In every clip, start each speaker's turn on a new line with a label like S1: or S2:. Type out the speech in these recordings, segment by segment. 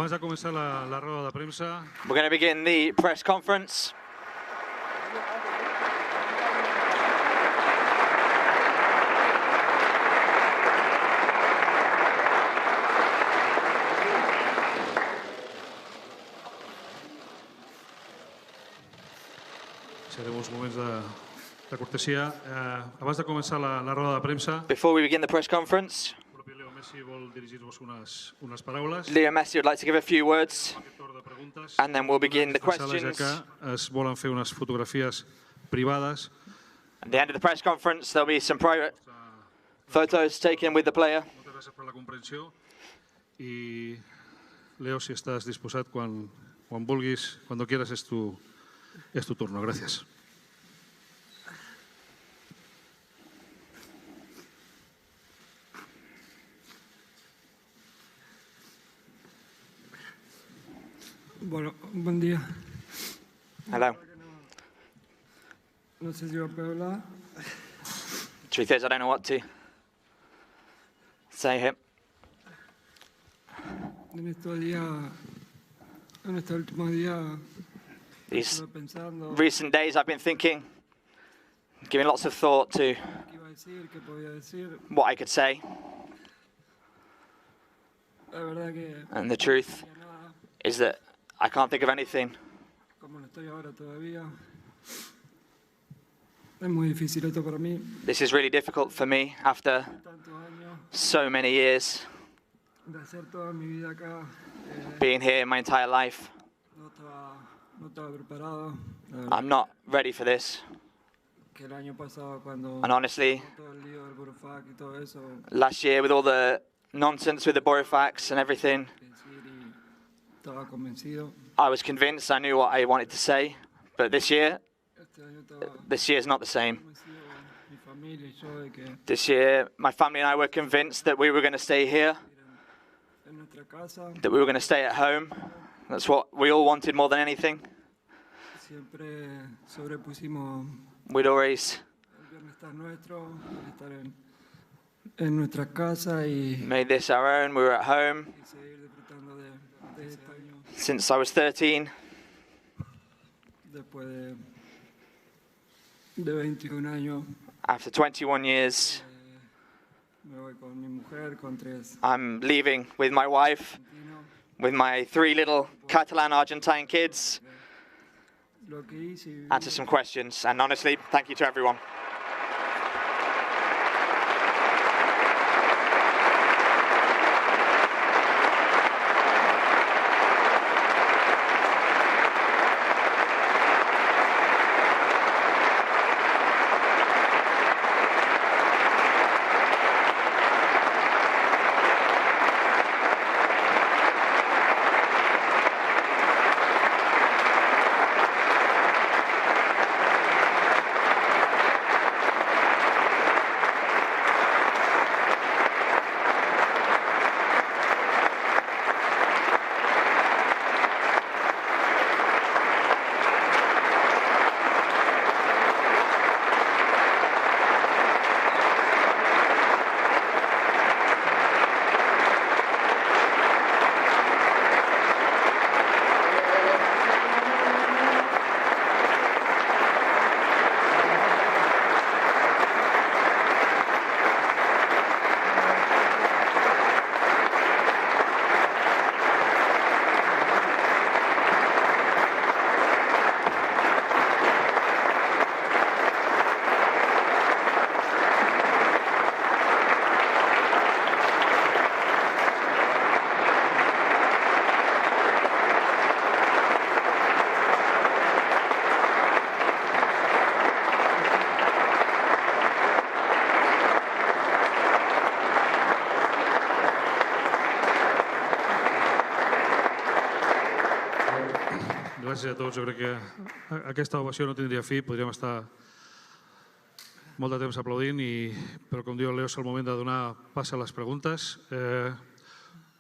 S1: Abans de començar la roda de premsa,
S2: We're going to begin the press conference.
S1: serem uns moments de cortesia. Abans de començar la roda de premsa,
S2: Before we begin the press conference,
S1: el propi Leo Messi vol dirigir-vos unes paraules.
S2: Leo Messi would like to give a few words,
S1: Aquest torn de preguntes,
S2: and then we'll begin the
S1: la sala, ja
S2: questions.
S1: que es volen fer unes fotografies privades.
S2: At the end of the press conference, there'll be some private photos taken with the player.
S1: Moltes gràcies per la comprensió. I Leo, si estàs disposat, quan vulguis, cuando quieras, es tu turno. Gracias.
S3: Bueno, buen día.
S2: Hello.
S3: No sé si va a poder hablar.
S2: Truth is, I don't know what to say here.
S3: En estos días, en estos últimos días,
S2: These
S3: estuve pensando
S2: recent days, I've been thinking, giving lots of thought to
S3: qué iba a decir, qué podía decir.
S2: what I could say,
S3: La verdad que
S2: and the truth
S3: no había nada,
S2: is that I can't think of anything.
S3: como no estoy ahora todavía. Es muy difícil esto para mí.
S2: This is really difficult for me after
S3: Tantos años
S2: so many years
S3: de hacer toda mi vida acá.
S2: being here my entire life.
S3: No estaba preparado. La verdad
S2: I'm not ready for this.
S3: que el año pasado cuando
S2: And honestly,
S3: todo el lío del Burofax y todo eso,
S2: last year with all the nonsense with the Borofax and everything,
S3: decir y estaba convencido.
S2: I was convinced I knew what I wanted to say. But this year
S3: Este año estaba
S2: is not the same.
S3: convencido, mi familia y yo, de que
S2: This year, my family and I were convinced that we were going to stay here,
S3: en nuestra casa
S2: that we were going to stay at home. That's what we all wanted more than anything.
S3: siempre sobrepusimos
S2: We'd always
S3: el bienestar nuestro, el estar en nuestra casa y
S2: made this our own. We were at home
S3: seguir disfrutando de este año
S2: since I was 13.
S3: después de 21 años.
S2: After 21 years,
S3: Me voy con mi mujer, con 3
S2: I'm leaving with my wife,
S3: argentinos.
S2: with my 3 little Catalan Argentine kids.
S3: Lo que hice y
S2: Answer some questions. And honestly, thank you to everyone.
S1: Gràcies a tots. Jo crec que aquesta ovació no tindria fi. Podríem estar molt de temps aplaudint, però com diu el Leo, és el moment de donar pas a les preguntes.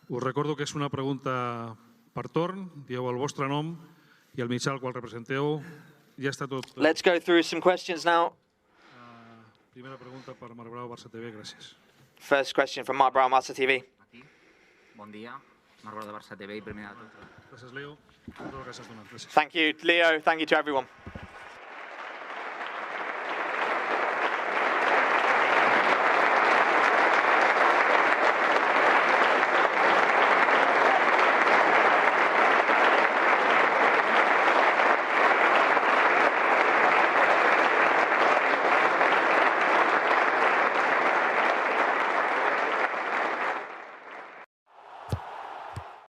S1: Us recordo que és una pregunta per torn. Dieu el vostre nom i el mitjà al qual representeu. Ja està tot.
S2: Let's go through some questions now.
S1: Primera pregunta per Marc Brau, Barça TV. Gràcies.
S2: First question from Mark Brown, Barça TV.
S4: Bon dia. Margot de Barça TV i primer de tot.
S1: Gràcies, Leo, per tot el que estàs donant. Gràcies.
S2: Thank you, Leo. Thank you to everyone.